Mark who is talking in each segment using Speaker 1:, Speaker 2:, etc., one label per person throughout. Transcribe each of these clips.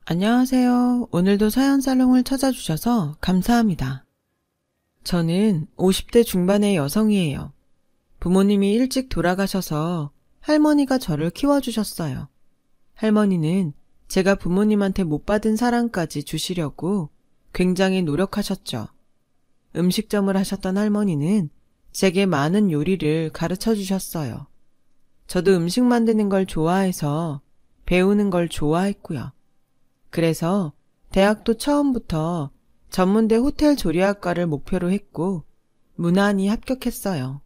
Speaker 1: 안녕하세요. 오늘도 사연살롱을 찾아주셔서 감사합니다. 저는 50대 중반의 여성이에요. 부모님이 일찍 돌아가셔서 할머니가 저를 키워주셨어요. 할머니는 제가 부모님한테 못 받은 사랑까지 주시려고 굉장히 노력하셨죠. 음식점을 하셨던 할머니는 제게 많은 요리를 가르쳐 주셨어요. 저도 음식 만드는 걸 좋아해서 배우는 걸 좋아했고요. 그래서 대학도 처음부터 전문대 호텔 조리학과를 목표로 했고 무난히 합격했어요.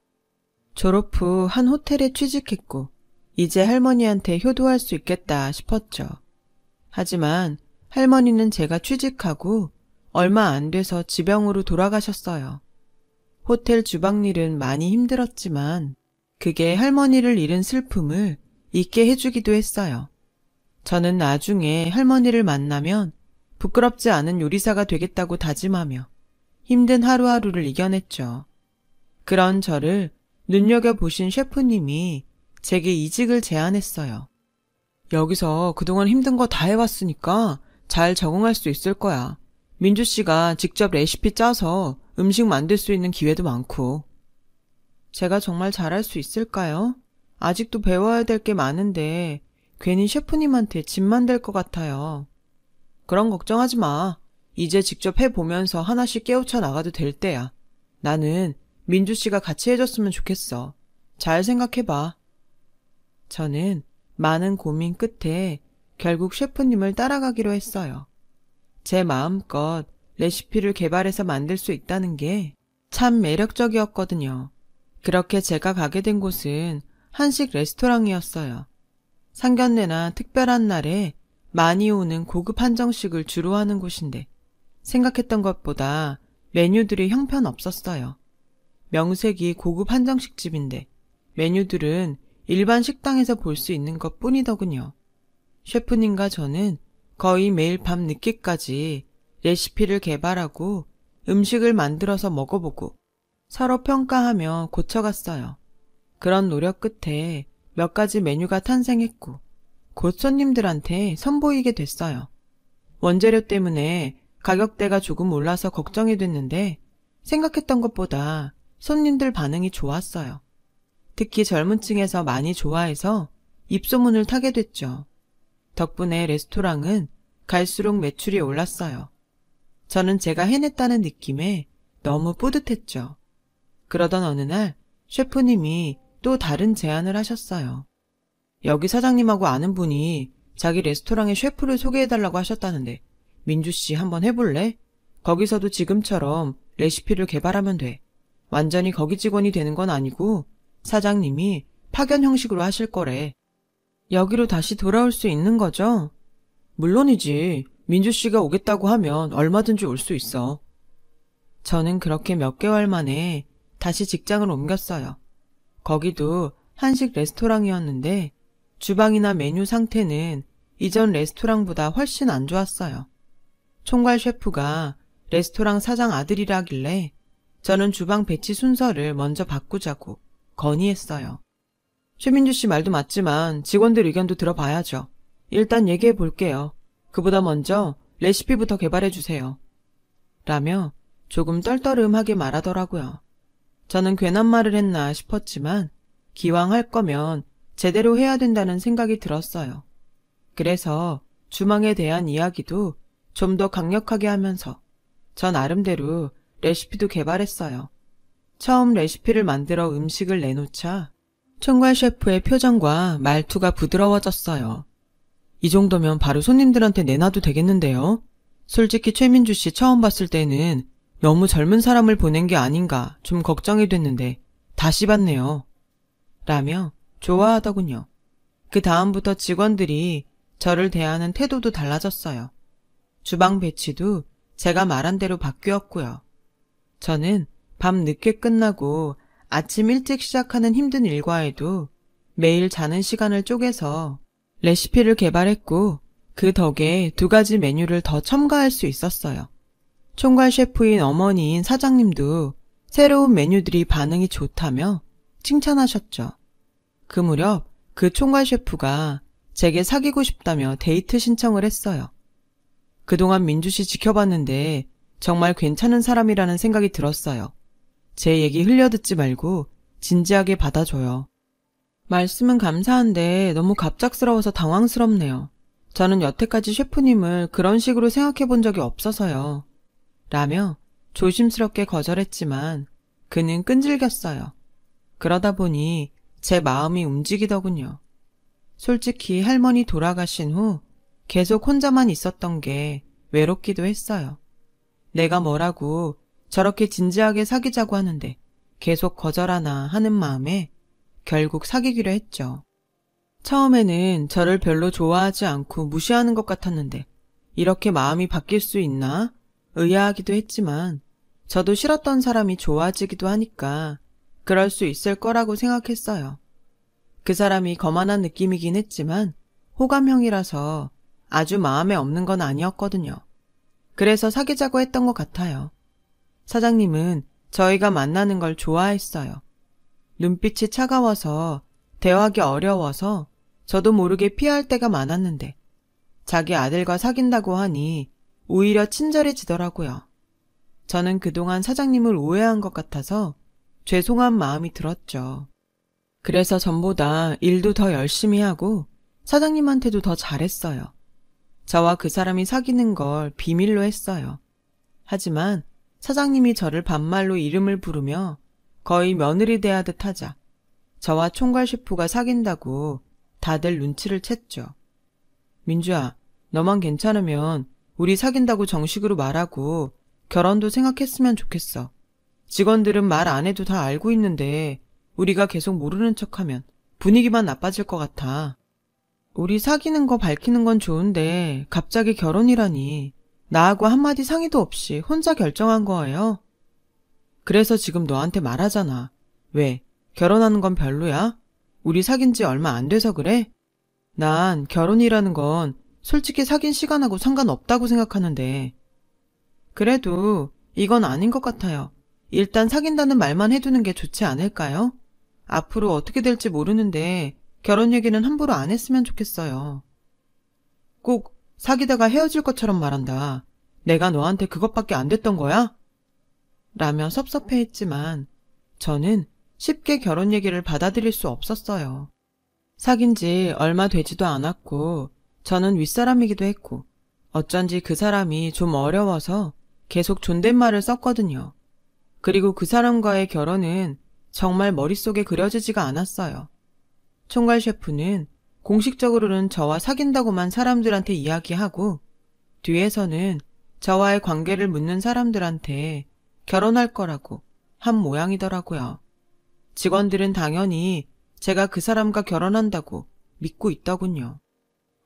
Speaker 1: 졸업 후 한 호텔에 취직했고 이제 할머니한테 효도할 수 있겠다 싶었죠. 하지만 할머니는 제가 취직하고 얼마 안 돼서 지병으로 돌아가셨어요. 호텔 주방일은 많이 힘들었지만 그게 할머니를 잃은 슬픔을 잊게 해주기도 했어요. 저는 나중에 할머니를 만나면 부끄럽지 않은 요리사가 되겠다고 다짐하며 힘든 하루하루를 이겨냈죠. 그런 저를 눈여겨보신 셰프님이 제게 이직을 제안했어요. 여기서 그동안 힘든 거 다 해왔으니까 잘 적응할 수 있을 거야. 민주 씨가 직접 레시피 짜서 음식 만들 수 있는 기회도 많고. 제가 정말 잘할 수 있을까요? 아직도 배워야 될 게 많은데 괜히 셰프님한테 짐만 될 것 같아요. 그런 걱정하지 마. 이제 직접 해보면서 하나씩 깨우쳐 나가도 될 때야. 나는 민주 씨가 같이 해줬으면 좋겠어. 잘 생각해봐. 저는 많은 고민 끝에 결국 셰프님을 따라가기로 했어요. 제 마음껏 레시피를 개발해서 만들 수 있다는 게 참 매력적이었거든요. 그렇게 제가 가게 된 곳은 한식 레스토랑이었어요. 상견례나 특별한 날에 많이 오는 고급 한정식을 주로 하는 곳인데 생각했던 것보다 메뉴들이 형편없었어요. 명색이 고급 한정식집인데 메뉴들은 일반 식당에서 볼 수 있는 것 뿐이더군요. 셰프님과 저는 거의 매일 밤 늦게까지 레시피를 개발하고 음식을 만들어서 먹어보고 서로 평가하며 고쳐갔어요. 그런 노력 끝에 몇 가지 메뉴가 탄생했고 곧 손님들한테 선보이게 됐어요. 원재료 때문에 가격대가 조금 올라서 걱정이 됐는데 생각했던 것보다 손님들 반응이 좋았어요. 특히 젊은 층에서 많이 좋아해서 입소문을 타게 됐죠. 덕분에 레스토랑은 갈수록 매출이 올랐어요. 저는 제가 해냈다는 느낌에 너무 뿌듯했죠. 그러던 어느 날 셰프님이 또 다른 제안을 하셨어요. 여기 사장님하고 아는 분이 자기 레스토랑에 셰프를 소개해달라고 하셨다는데 민주 씨 한번 해볼래? 거기서도 지금처럼 레시피를 개발하면 돼. 완전히 거기 직원이 되는 건 아니고 사장님이 파견 형식으로 하실 거래. 여기로 다시 돌아올 수 있는 거죠? 물론이지. 민주 씨가 오겠다고 하면 얼마든지 올 수 있어. 저는 그렇게 몇 개월 만에 다시 직장을 옮겼어요. 거기도 한식 레스토랑이었는데 주방이나 메뉴 상태는 이전 레스토랑보다 훨씬 안 좋았어요. 총괄 셰프가 레스토랑 사장 아들이라길래 저는 주방 배치 순서를 먼저 바꾸자고 건의했어요. 최민주 씨 말도 맞지만 직원들 의견도 들어봐야죠. 일단 얘기해 볼게요. 그보다 먼저 레시피부터 개발해 주세요. 라며 조금 떨떠름하게 말하더라고요. 저는 괜한 말을 했나 싶었지만 기왕 할 거면 제대로 해야 된다는 생각이 들었어요. 그래서 주방에 대한 이야기도 좀 더 강력하게 하면서 저 나름대로 레시피도 개발했어요. 처음 레시피를 만들어 음식을 내놓자 총괄 셰프의 표정과 말투가 부드러워졌어요. 이 정도면 바로 손님들한테 내놔도 되겠는데요? 솔직히 최민주 씨 처음 봤을 때는 너무 젊은 사람을 보낸 게 아닌가 좀 걱정이 됐는데 다시 봤네요. 라며 좋아하더군요. 그 다음부터 직원들이 저를 대하는 태도도 달라졌어요. 주방 배치도 제가 말한 대로 바뀌었고요. 저는 밤 늦게 끝나고 아침 일찍 시작하는 힘든 일과에도 매일 자는 시간을 쪼개서 레시피를 개발했고 그 덕에 2가지 메뉴를 더 첨가할 수 있었어요. 총괄 셰프인 어머니인 사장님도 새로운 메뉴들이 반응이 좋다며 칭찬하셨죠. 그 무렵 그 총괄 셰프가 제게 사귀고 싶다며 데이트 신청을 했어요. 그동안 민주 씨 지켜봤는데 정말 괜찮은 사람이라는 생각이 들었어요. 제 얘기 흘려듣지 말고 진지하게 받아줘요. 말씀은 감사한데 너무 갑작스러워서 당황스럽네요. 저는 여태까지 셰프님을 그런 식으로 생각해 본 적이 없어서요. 라며 조심스럽게 거절했지만 그는 끈질겼어요. 그러다 보니 제 마음이 움직이더군요. 솔직히 할머니 돌아가신 후 계속 혼자만 있었던 게 외롭기도 했어요. 내가 뭐라고 저렇게 진지하게 사귀자고 하는데 계속 거절하나 하는 마음에 결국 사귀기로 했죠. 처음에는 저를 별로 좋아하지 않고 무시하는 것 같았는데 이렇게 마음이 바뀔 수 있나 의아하기도 했지만 저도 싫었던 사람이 좋아지기도 하니까 그럴 수 있을 거라고 생각했어요. 그 사람이 거만한 느낌이긴 했지만 호감형이라서 아주 마음에 없는 건 아니었거든요. 그래서 사귀자고 했던 것 같아요. 사장님은 저희가 만나는 걸 좋아했어요. 눈빛이 차가워서 대화하기 어려워서 저도 모르게 피할 때가 많았는데 자기 아들과 사귄다고 하니 오히려 친절해지더라고요. 저는 그동안 사장님을 오해한 것 같아서 죄송한 마음이 들었죠. 그래서 전보다 일도 더 열심히 하고 사장님한테도 더 잘했어요. 저와 그 사람이 사귀는 걸 비밀로 했어요. 하지만 사장님이 저를 반말로 이름을 부르며 거의 며느리 대하듯 하자 저와 총괄 셰프가 사귄다고 다들 눈치를 챘죠. 민주야, 너만 괜찮으면 우리 사귄다고 정식으로 말하고 결혼도 생각했으면 좋겠어. 직원들은 말 안 해도 다 알고 있는데 우리가 계속 모르는 척하면 분위기만 나빠질 것 같아. 우리 사귀는 거 밝히는 건 좋은데 갑자기 결혼이라니. 나하고 한마디 상의도 없이 혼자 결정한 거예요. 그래서 지금 너한테 말하잖아. 왜? 결혼하는 건 별로야? 우리 사귄 지 얼마 안 돼서 그래? 난 결혼이라는 건 솔직히 사귄 시간하고 상관없다고 생각하는데. 그래도 이건 아닌 것 같아요. 일단 사귄다는 말만 해두는 게 좋지 않을까요? 앞으로 어떻게 될지 모르는데 결혼 얘기는 함부로 안 했으면 좋겠어요. 꼭 사귀다가 헤어질 것처럼 말한다. 내가 너한테 그것밖에 안 됐던 거야? 라며 섭섭해했지만 저는 쉽게 결혼 얘기를 받아들일 수 없었어요. 사귄 지 얼마 되지도 않았고 저는 윗사람이기도 했고 어쩐지 그 사람이 좀 어려워서 계속 존댓말을 썼거든요. 그리고 그 사람과의 결혼은 정말 머릿속에 그려지지가 않았어요. 총괄 셰프는 공식적으로는 저와 사귄다고만 사람들한테 이야기하고 뒤에서는 저와의 관계를 묻는 사람들한테 결혼할 거라고 한 모양이더라고요. 직원들은 당연히 제가 그 사람과 결혼한다고 믿고 있더군요.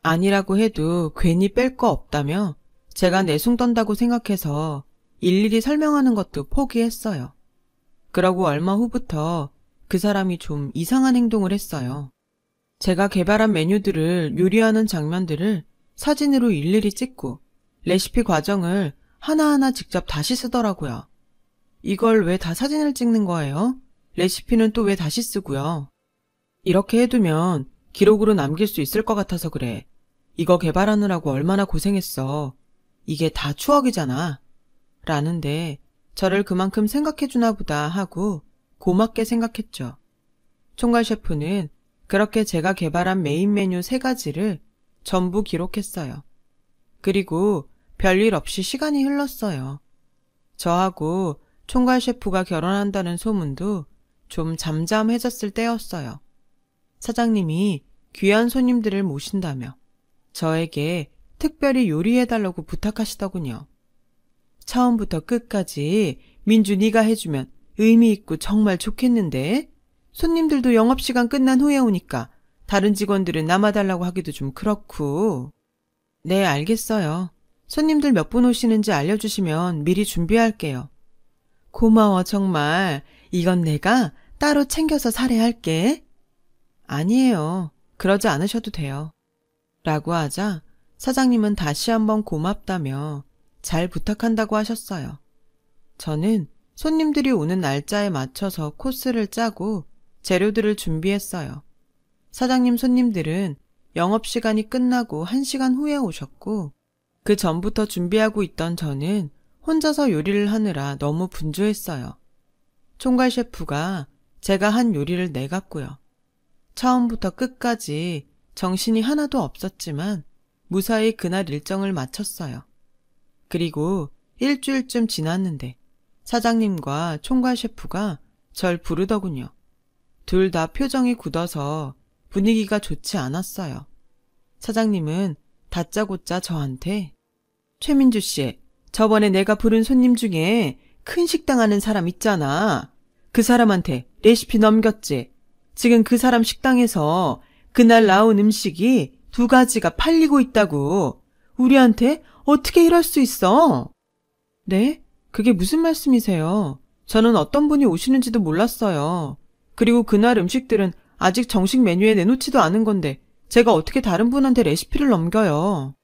Speaker 1: 아니라고 해도 괜히 뺄 거 없다며 제가 내숭 떤다고 생각해서 일일이 설명하는 것도 포기했어요. 그러고 얼마 후부터 그 사람이 좀 이상한 행동을 했어요. 제가 개발한 메뉴들을 요리하는 장면들을 사진으로 일일이 찍고 레시피 과정을 하나하나 직접 다시 쓰더라고요. 이걸 왜 다 사진을 찍는 거예요? 레시피는 또 왜 다시 쓰고요? 이렇게 해두면 기록으로 남길 수 있을 것 같아서 그래. 이거 개발하느라고 얼마나 고생했어. 이게 다 추억이잖아. 라는데 저를 그만큼 생각해주나 보다 하고 고맙게 생각했죠. 총괄 셰프는 그렇게 제가 개발한 메인 메뉴 3가지를 전부 기록했어요. 그리고 별일 없이 시간이 흘렀어요. 저하고 총괄 셰프가 결혼한다는 소문도 좀 잠잠해졌을 때였어요. 사장님이 귀한 손님들을 모신다며 저에게 특별히 요리해달라고 부탁하시더군요. 처음부터 끝까지 민주 네가 해주면 의미 있고 정말 좋겠는데 손님들도 영업시간 끝난 후에 오니까 다른 직원들은 남아달라고 하기도 좀 그렇고. 네, 알겠어요. 손님들 몇 분 오시는지 알려주시면 미리 준비할게요. 고마워 정말. 이건 내가 따로 챙겨서 사례할게. 아니에요. 그러지 않으셔도 돼요. 라고 하자 사장님은 다시 한번 고맙다며 잘 부탁한다고 하셨어요. 저는 손님들이 오는 날짜에 맞춰서 코스를 짜고 재료들을 준비했어요. 사장님 손님들은 영업시간이 끝나고 1시간 후에 오셨고 그 전부터 준비하고 있던 저는 혼자서 요리를 하느라 너무 분주했어요. 총괄 셰프가 제가 한 요리를 내갔고요. 처음부터 끝까지 정신이 하나도 없었지만 무사히 그날 일정을 마쳤어요. 그리고 일주일쯤 지났는데 사장님과 총괄 셰프가 절 부르더군요. 둘 다 표정이 굳어서 분위기가 좋지 않았어요. 사장님은 다짜고짜 저한테 최민주 씨, 저번에 내가 부른 손님 중에 큰 식당 하는 사람 있잖아. 그 사람한테 레시피 넘겼지. 지금 그 사람 식당에서 그날 나온 음식이 2가지가 팔리고 있다고. 우리한테 어떻게 이럴 수 있어? 네? 그게 무슨 말씀이세요? 저는 어떤 분이 오시는지도 몰랐어요. 그리고 그날 음식들은 아직 정식 메뉴에 내놓지도 않은 건데 제가 어떻게 다른 분한테 레시피를 넘겨요?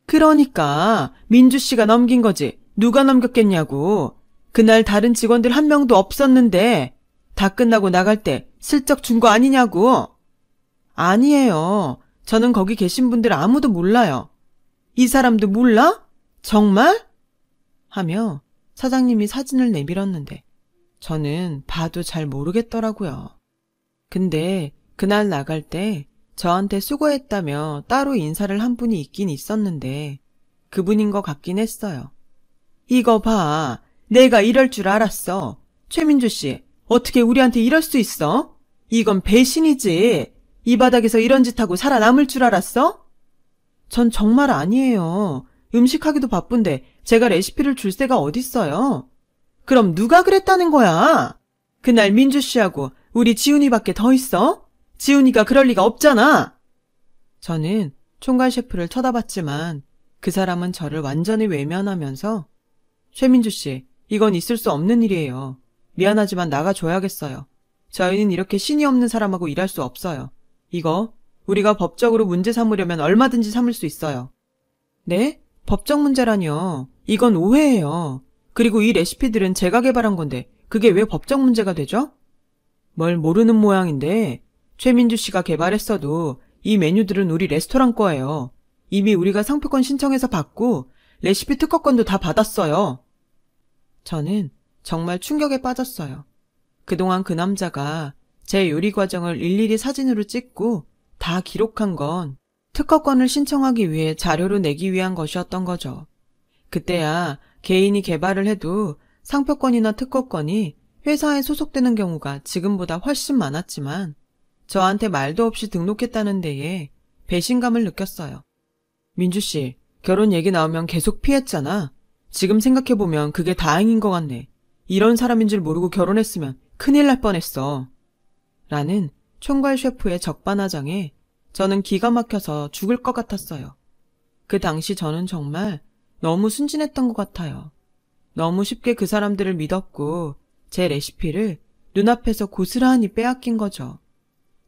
Speaker 1: 그러니까 민주 씨가 넘긴 거지. 누가 넘겼겠냐고. 그날 다른 직원들 한 명도 없었는데 다 끝나고 나갈 때 슬쩍 준 거 아니냐고. 아니에요. 저는 거기 계신 분들 아무도 몰라요. 이 사람도 몰라? 정말? 하며 사장님이 사진을 내밀었는데 저는 봐도 잘 모르겠더라고요. 근데 그날 나갈 때 저한테 수고했다며 따로 인사를 한 분이 있긴 있었는데 그분인 것 같긴 했어요. 이거 봐. 내가 이럴 줄 알았어. 최민주 씨, 어떻게 우리한테 이럴 수 있어? 이건 배신이지. 이 바닥에서 이런 짓 하고 살아남을 줄 알았어? 전 정말 아니에요. 음식하기도 바쁜데 제가 레시피를 줄 새가 어딨어요. 그럼 누가 그랬다는 거야? 그날 민주 씨하고 우리 지훈이밖에 더 있어? 지훈이가 그럴 리가 없잖아. 저는 총괄 셰프를 쳐다봤지만 그 사람은 저를 완전히 외면하면서 최민주 씨, 이건 있을 수 없는 일이에요. 미안하지만 나가줘야겠어요. 저희는 이렇게 신이 없는 사람하고 일할 수 없어요. 이거 우리가 법적으로 문제 삼으려면 얼마든지 삼을 수 있어요. 네? 법적 문제라니요. 이건 오해예요. 그리고 이 레시피들은 제가 개발한 건데 그게 왜 법적 문제가 되죠? 뭘 모르는 모양인데 최민주 씨가 개발했어도 이 메뉴들은 우리 레스토랑 거예요. 이미 우리가 상표권 신청해서 받고 레시피 특허권도 다 받았어요. 저는 정말 충격에 빠졌어요. 그동안 그 남자가 제 요리 과정을 일일이 사진으로 찍고 다 기록한 건 특허권을 신청하기 위해 자료로 내기 위한 것이었던 거죠. 그때야 개인이 개발을 해도 상표권이나 특허권이 회사에 소속되는 경우가 지금보다 훨씬 많았지만 저한테 말도 없이 등록했다는 데에 배신감을 느꼈어요. 민주 씨, 결혼 얘기 나오면 계속 피했잖아. 지금 생각해보면 그게 다행인 것 같네. 이런 사람인 줄 모르고 결혼했으면 큰일 날 뻔했어. 라는 총괄 셰프의 적반하장에 저는 기가 막혀서 죽을 것 같았어요. 그 당시 저는 정말 너무 순진했던 것 같아요. 너무 쉽게 그 사람들을 믿었고 제 레시피를 눈앞에서 고스란히 빼앗긴 거죠.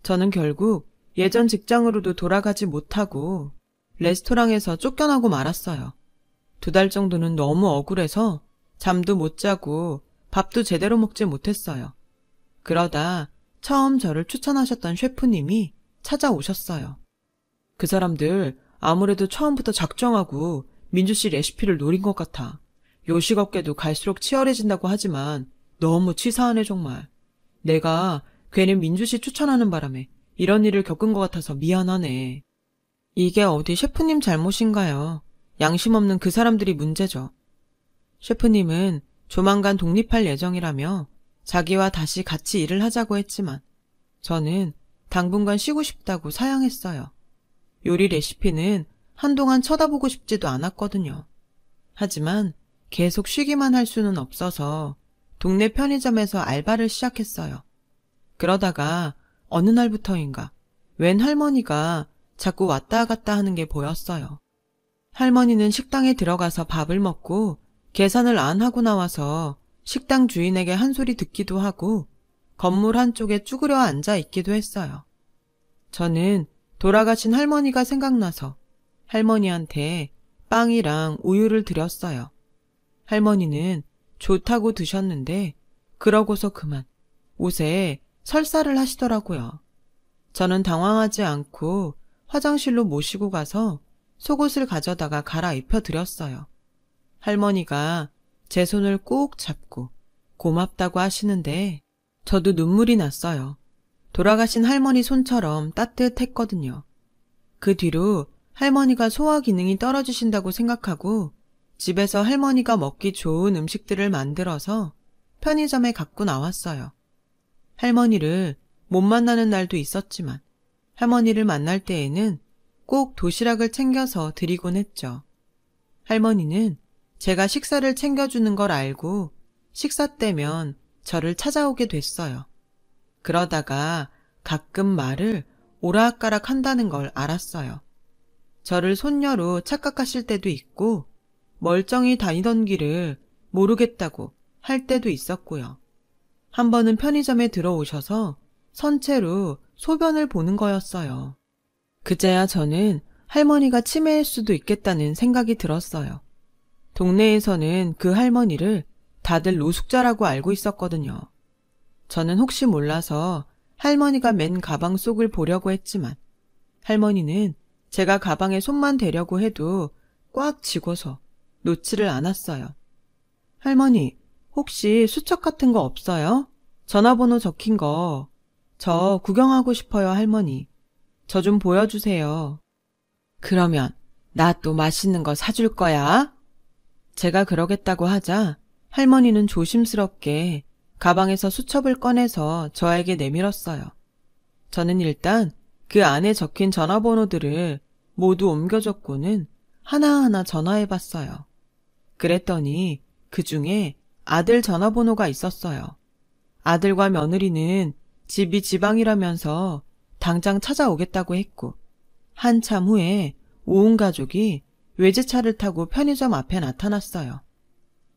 Speaker 1: 저는 결국 예전 직장으로도 돌아가지 못하고 레스토랑에서 쫓겨나고 말았어요. 2달 정도는 너무 억울해서 잠도 못 자고 밥도 제대로 먹지 못했어요. 그러다 처음 저를 추천하셨던 셰프님이 찾아오셨어요. 그 사람들 아무래도 처음부터 작정하고 민주 씨 레시피를 노린 것 같아. 요식업계도 갈수록 치열해진다고 하지만 너무 치사하네 정말. 내가 괜히 민주 씨 추천하는 바람에 이런 일을 겪은 것 같아서 미안하네. 이게 어디 셰프님 잘못인가요? 양심 없는 그 사람들이 문제죠. 셰프님은 조만간 독립할 예정이라며 자기와 다시 같이 일을 하자고 했지만 저는 당분간 쉬고 싶다고 사양했어요. 요리 레시피는 한동안 쳐다보고 싶지도 않았거든요. 하지만 계속 쉬기만 할 수는 없어서 동네 편의점에서 알바를 시작했어요. 그러다가 어느 날부터인가 웬 할머니가 자꾸 왔다 갔다 하는 게 보였어요. 할머니는 식당에 들어가서 밥을 먹고 계산을 안 하고 나와서 식당 주인에게 한 소리 듣기도 하고 건물 한쪽에 쭈그려 앉아 있기도 했어요. 저는 돌아가신 할머니가 생각나서 할머니한테 빵이랑 우유를 드렸어요. 할머니는 좋다고 드셨는데 그러고서 그만 옷에 설사를 하시더라고요. 저는 당황하지 않고 화장실로 모시고 가서 속옷을 가져다가 갈아입혀 드렸어요. 할머니가 제 손을 꼭 잡고 고맙다고 하시는데 저도 눈물이 났어요. 돌아가신 할머니 손처럼 따뜻했거든요. 그 뒤로 할머니가 소화 기능이 떨어지신다고 생각하고 집에서 할머니가 먹기 좋은 음식들을 만들어서 편의점에 갖고 나왔어요. 할머니를 못 만나는 날도 있었지만 할머니를 만날 때에는 꼭 도시락을 챙겨서 드리곤 했죠. 할머니는 제가 식사를 챙겨주는 걸 알고 식사 때면 저를 찾아오게 됐어요. 그러다가 가끔 말을 오락가락 한다는 걸 알았어요. 저를 손녀로 착각하실 때도 있고 멀쩡히 다니던 길을 모르겠다고 할 때도 있었고요. 한 번은 편의점에 들어오셔서 선체로 소변을 보는 거였어요. 그제야 저는 할머니가 치매일 수도 있겠다는 생각이 들었어요. 동네에서는 그 할머니를 다들 노숙자라고 알고 있었거든요. 저는 혹시 몰라서 할머니가 맨 가방 속을 보려고 했지만 할머니는 제가 가방에 손만 대려고 해도 꽉 쥐고서 놓지를 않았어요. 할머니, 혹시 수첩 같은 거 없어요? 전화번호 적힌 거. 저 구경하고 싶어요, 할머니. 저 좀 보여주세요. 그러면 나 또 맛있는 거 사줄 거야? 제가 그러겠다고 하자 할머니는 조심스럽게 가방에서 수첩을 꺼내서 저에게 내밀었어요. 저는 일단 그 안에 적힌 전화번호들을 모두 옮겨줬고는 하나하나 전화해봤어요. 그랬더니 그 중에 아들 전화번호가 있었어요. 아들과 며느리는 집이 지방이라면서 당장 찾아오겠다고 했고 한참 후에 온 가족이 외제차를 타고 편의점 앞에 나타났어요.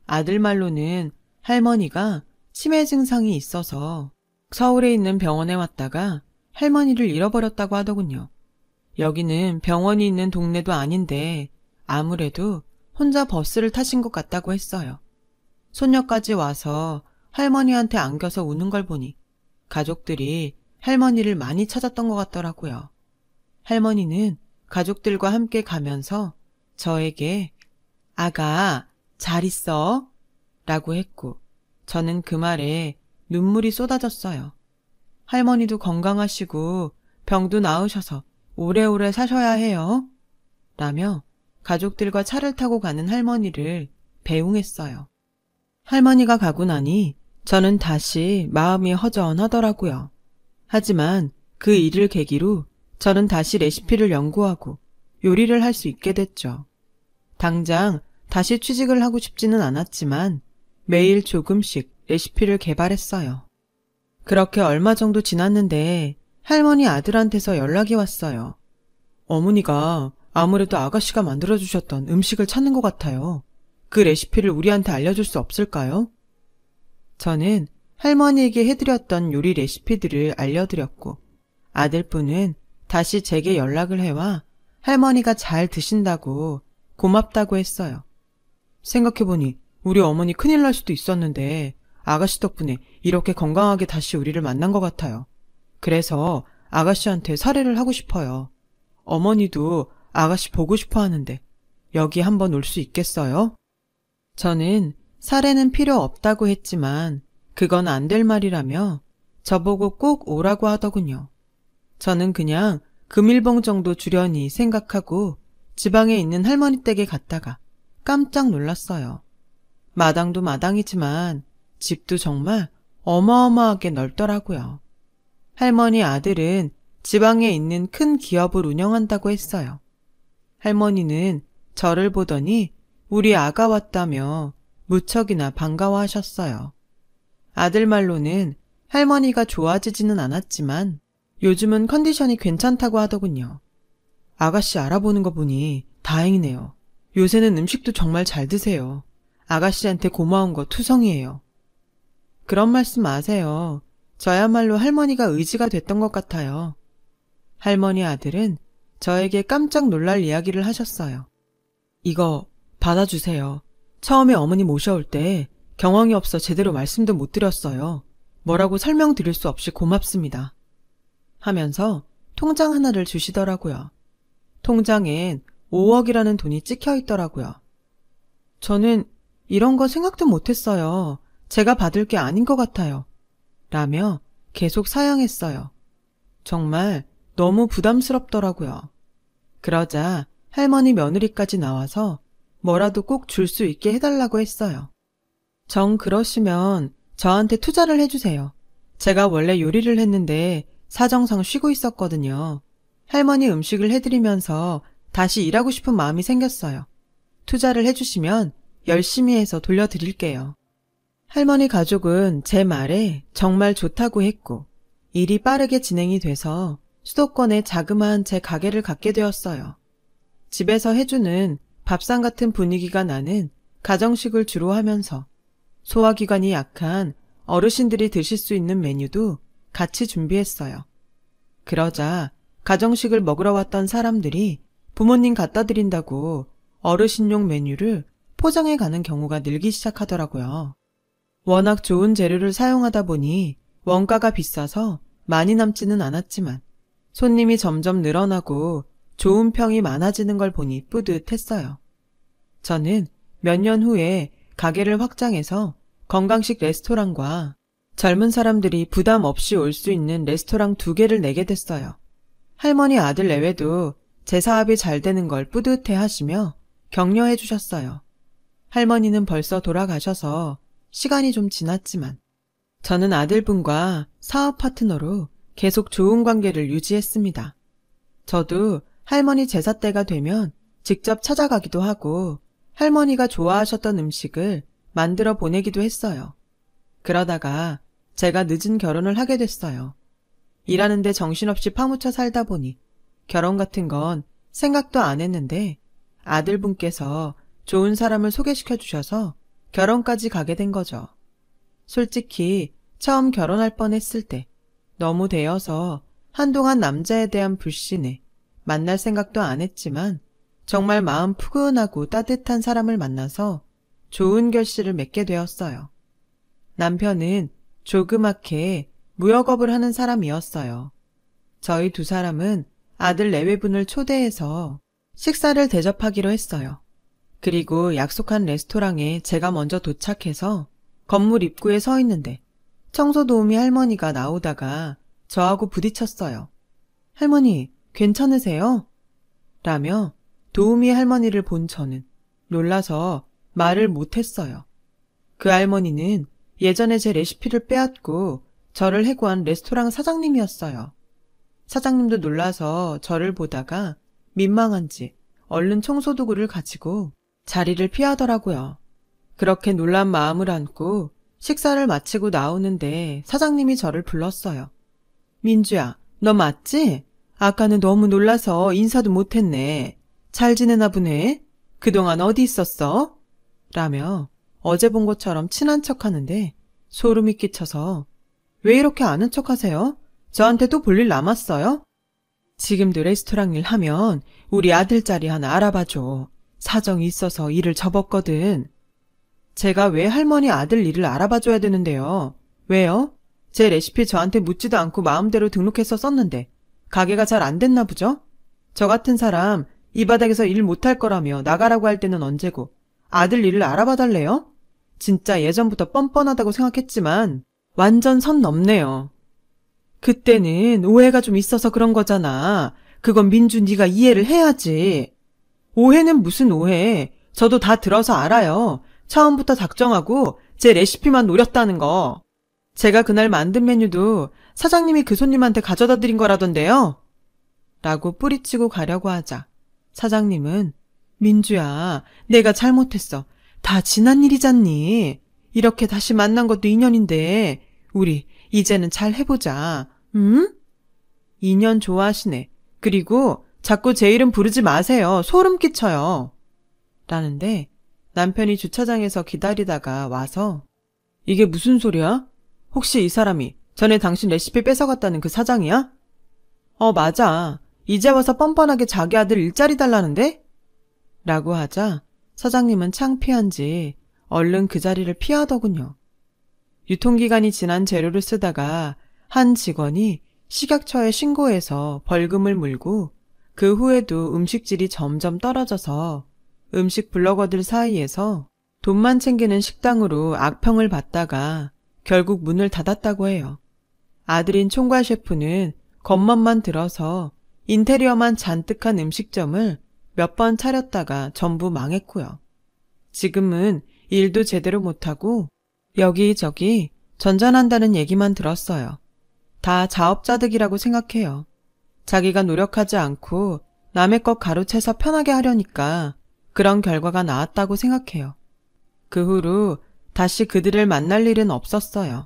Speaker 1: 아들 말로는 할머니가 치매 증상이 있어서 서울에 있는 병원에 왔다가 할머니를 잃어버렸다고 하더군요. 여기는 병원이 있는 동네도 아닌데 아무래도 혼자 버스를 타신 것 같다고 했어요. 손녀까지 와서 할머니한테 안겨서 우는 걸 보니 가족들이 할머니를 많이 찾았던 것 같더라고요. 할머니는 가족들과 함께 가면서 저에게 아가 잘 있어? 라고 했고 저는 그 말에 눈물이 쏟아졌어요. 할머니도 건강하시고 병도 나으셔서 오래오래 사셔야 해요. 라며 가족들과 차를 타고 가는 할머니를 배웅했어요. 할머니가 가고 나니 저는 다시 마음이 허전하더라고요. 하지만 그 일을 계기로 저는 다시 레시피를 연구하고 요리를 할 수 있게 됐죠. 당장 다시 취직을 하고 싶지는 않았지만 매일 조금씩 레시피를 개발했어요. 그렇게 얼마 정도 지났는데 할머니 아들한테서 연락이 왔어요. 어머니가 아무래도 아가씨가 만들어주셨던 음식을 찾는 것 같아요. 그 레시피를 우리한테 알려줄 수 없을까요? 저는 할머니에게 해드렸던 요리 레시피들을 알려드렸고 아들분은 다시 제게 연락을 해와 할머니가 잘 드신다고 고맙다고 했어요. 생각해보니 우리 어머니 큰일 날 수도 있었는데 아가씨 덕분에 이렇게 건강하게 다시 우리를 만난 것 같아요. 그래서 아가씨한테 사례를 하고 싶어요. 어머니도 아가씨 보고 싶어 하는데 여기 한번 올 수 있겠어요? 저는 사례는 필요 없다고 했지만 그건 안 될 말이라며 저보고 꼭 오라고 하더군요. 저는 그냥 금일봉 정도 주려니 생각하고 지방에 있는 할머니 댁에 갔다가 깜짝 놀랐어요. 마당도 마당이지만 집도 정말 어마어마하게 넓더라고요. 할머니 아들은 지방에 있는 큰 기업을 운영한다고 했어요. 할머니는 저를 보더니 우리 아가 왔다며 무척이나 반가워하셨어요. 아들 말로는 할머니가 좋아지지는 않았지만 요즘은 컨디션이 괜찮다고 하더군요. 아가씨 알아보는 거 보니 다행이네요. 요새는 음식도 정말 잘 드세요. 아가씨한테 고마운 거 투성이에요. 그런 말씀 마세요. 저야말로 할머니가 의지가 됐던 것 같아요. 할머니 아들은 저에게 깜짝 놀랄 이야기를 하셨어요. 이거 받아주세요. 처음에 어머니 모셔올 때 경황이 없어 제대로 말씀도 못 드렸어요. 뭐라고 설명드릴 수 없이 고맙습니다. 하면서 통장 하나를 주시더라고요. 통장엔 5억이라는 돈이 찍혀 있더라고요. 저는 이런 거 생각도 못했어요. 제가 받을 게 아닌 것 같아요. 라며 계속 사양했어요. 정말 너무 부담스럽더라고요. 그러자 할머니 며느리까지 나와서 뭐라도 꼭 줄 수 있게 해달라고 했어요. 정 그러시면 저한테 투자를 해주세요. 제가 원래 요리를 했는데 사정상 쉬고 있었거든요. 할머니 음식을 해드리면서 다시 일하고 싶은 마음이 생겼어요. 투자를 해주시면 열심히 해서 돌려드릴게요. 할머니 가족은 제 말에 정말 좋다고 했고 일이 빠르게 진행이 돼서 수도권에 자그마한 제 가게를 갖게 되었어요. 집에서 해주는 밥상 같은 분위기가 나는 가정식을 주로 하면서 소화기관이 약한 어르신들이 드실 수 있는 메뉴도 같이 준비했어요. 그러자 가정식을 먹으러 왔던 사람들이 부모님 갖다 드린다고 어르신용 메뉴를 포장해 가는 경우가 늘기 시작하더라고요. 워낙 좋은 재료를 사용하다 보니 원가가 비싸서 많이 남지는 않았지만 손님이 점점 늘어나고 좋은 평이 많아지는 걸 보니 뿌듯했어요. 저는 몇 년 후에 가게를 확장해서 건강식 레스토랑과 젊은 사람들이 부담 없이 올 수 있는 레스토랑 2개를 내게 됐어요. 할머니 아들 내외도 제 사업이 잘 되는 걸 뿌듯해 하시며 격려해 주셨어요. 할머니는 벌써 돌아가셔서 시간이 좀 지났지만 저는 아들분과 사업 파트너로 계속 좋은 관계를 유지했습니다. 저도 할머니 제사 때가 되면 직접 찾아가기도 하고 할머니가 좋아하셨던 음식을 만들어 보내기도 했어요. 그러다가 제가 늦은 결혼을 하게 됐어요. 일하는데 정신없이 파묻혀 살다 보니 결혼 같은 건 생각도 안 했는데 아들분께서 좋은 사람을 소개시켜 주셔서 결혼까지 가게 된 거죠. 솔직히 처음 결혼할 뻔했을 때 너무 대여서 한동안 남자에 대한 불신에 만날 생각도 안 했지만 정말 마음 푸근하고 따뜻한 사람을 만나서 좋은 결실을 맺게 되었어요. 남편은 조그맣게 무역업을 하는 사람이었어요. 저희 2사람은 아들 내외분을 초대해서 식사를 대접하기로 했어요. 그리고 약속한 레스토랑에 제가 먼저 도착해서 건물 입구에 서 있는데 청소 도우미 할머니가 나오다가 저하고 부딪혔어요. 할머니, 괜찮으세요? 라며 도우미 할머니를 본 저는 놀라서 말을 못했어요. 그 할머니는 예전에 제 레시피를 빼앗고 저를 해고한 레스토랑 사장님이었어요. 사장님도 놀라서 저를 보다가 민망한지 얼른 청소도구를 가지고 자리를 피하더라고요. 그렇게 놀란 마음을 안고 식사를 마치고 나오는데 사장님이 저를 불렀어요. 민주야, 너 맞지? 아까는 너무 놀라서 인사도 못했네. 잘 지내나 보네. 그동안 어디 있었어? 라며 어제 본 것처럼 친한 척하는데 소름이 끼쳐서 왜 이렇게 아는 척하세요? 저한테도 볼 일 남았어요? 지금도 레스토랑 일 하면 우리 아들 자리 하나 알아봐줘. 사정이 있어서 일을 접었거든. 제가 왜 할머니 아들 일을 알아봐줘야 되는데요? 왜요? 제 레시피 저한테 묻지도 않고 마음대로 등록해서 썼는데 가게가 잘 안 됐나 보죠? 저 같은 사람 이 바닥에서 일 못할 거라며 나가라고 할 때는 언제고 아들 일을 알아봐달래요? 진짜 예전부터 뻔뻔하다고 생각했지만 완전 선 넘네요. 그때는 오해가 좀 있어서 그런 거잖아. 그건 민주 네가 이해를 해야지. 오해는 무슨 오해. 저도 다 들어서 알아요. 처음부터 작정하고 제 레시피만 노렸다는 거. 제가 그날 만든 메뉴도 사장님이 그 손님한테 가져다 드린 거라던데요. 라고 뿌리치고 가려고 하자 사장님은 민주야, 내가 잘못했어. 다 지난 일이잖니. 이렇게 다시 만난 것도 인연인데 우리 이제는 잘 해보자. 응? 인연 좋아하시네. 그리고 자꾸 제 이름 부르지 마세요. 소름 끼쳐요. 라는데 남편이 주차장에서 기다리다가 와서 이게 무슨 소리야? 혹시 이 사람이 전에 당신 레시피 뺏어갔다는 그 사장이야? 맞아. 이제 와서 뻔뻔하게 자기 아들 일자리 달라는데? 라고 하자 사장님은 창피한지 얼른 그 자리를 피하더군요. 유통기간이 지난 재료를 쓰다가 한 직원이 식약처에 신고해서 벌금을 물고 그 후에도 음식질이 점점 떨어져서 음식 블로거들 사이에서 돈만 챙기는 식당으로 악평을 받다가 결국 문을 닫았다고 해요. 아들인 총괄 셰프는 겉멋만 들어서 인테리어만 잔뜩한 음식점을 몇 번 차렸다가 전부 망했고요. 지금은 일도 제대로 못하고 여기저기 전전한다는 얘기만 들었어요. 다 자업자득이라고 생각해요. 자기가 노력하지 않고 남의 것 가로채서 편하게 하려니까 그런 결과가 나왔다고 생각해요. 그 후로 다시 그들을 만날 일은 없었어요.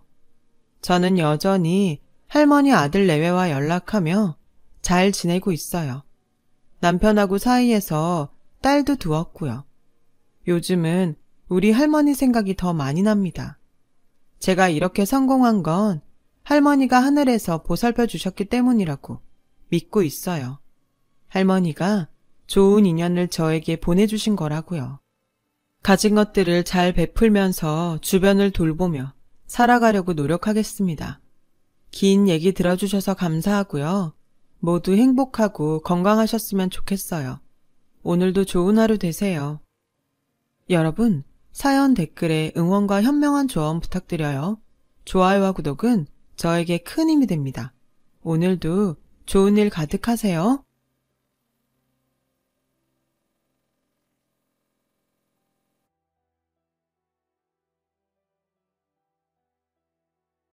Speaker 1: 저는 여전히 할머니 아들 내외와 연락하며 잘 지내고 있어요. 남편하고 사이에서 딸도 두었고요. 요즘은 우리 할머니 생각이 더 많이 납니다. 제가 이렇게 성공한 건 할머니가 하늘에서 보살펴 주셨기 때문이라고 믿고 있어요. 할머니가 좋은 인연을 저에게 보내주신 거라고요. 가진 것들을 잘 베풀면서 주변을 돌보며 살아가려고 노력하겠습니다. 긴 얘기 들어주셔서 감사하고요. 모두 행복하고 건강하셨으면 좋겠어요. 오늘도 좋은 하루 되세요. 여러분, 사연 댓글에 응원과 현명한 조언 부탁드려요. 좋아요와 구독은 저에게 큰 힘이 됩니다. 오늘도 좋은 일 가득하세요.